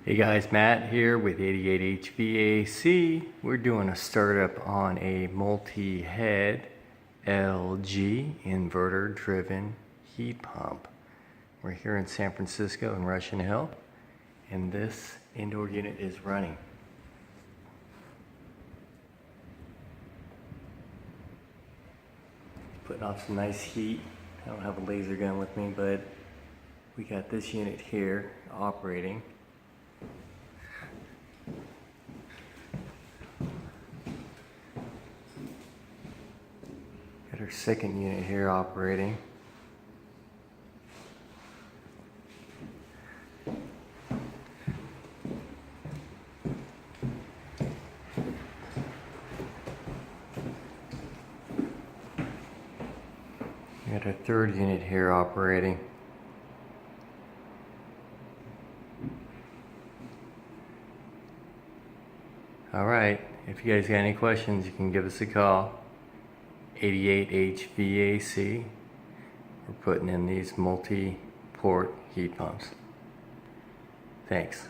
Hey guys, Matt here with 88 HVAC. We're doing a startup on a multi-head LG inverter driven heat pump. We're here in San Francisco in Russian Hill, and this indoor unit is running. Putting off some nice heat. I don't have a laser gun with me, but we got this unit here operating. Got our second unit here operating. Got our third unit here operating. Alright, if you guys got any questions, you can give us a call. 88 HVAC. We're putting in these multi-port heat pumps. Thanks.